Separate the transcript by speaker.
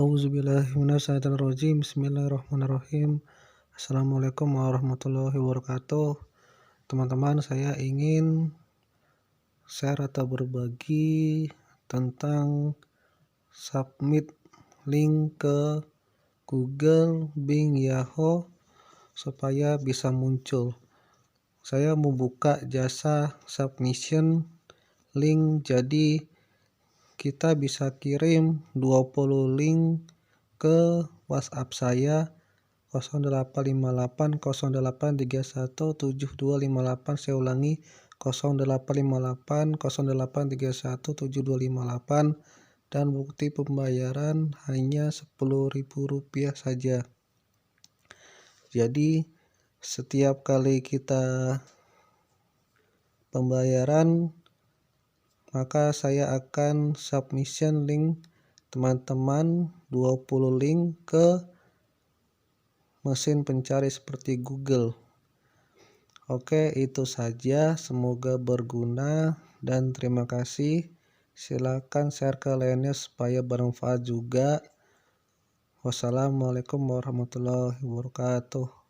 Speaker 1: Auzubillahiminasyaitonirrajim. Bismillahirrahmanirrahim. Assalamualaikum warahmatullahi wabarakatuh. Teman-teman, saya ingin share atau berbagi tentang submit link ke Google, Bing, Yahoo supaya bisa muncul. Saya membuka jasa submission link, jadi kita bisa kirim 20 link ke WhatsApp saya 0858 08317258. Saya ulangi 0858 08317258, dan bukti pembayaran hanya Rp10.000 saja. Jadi setiap kali kita pembayaran, maka saya akan submission link teman-teman 20 link ke mesin pencari seperti Google. Oke, itu saja. Semoga berguna dan terima kasih. Silakan share ke lainnya supaya bermanfaat juga. Wassalamualaikum warahmatullahi wabarakatuh.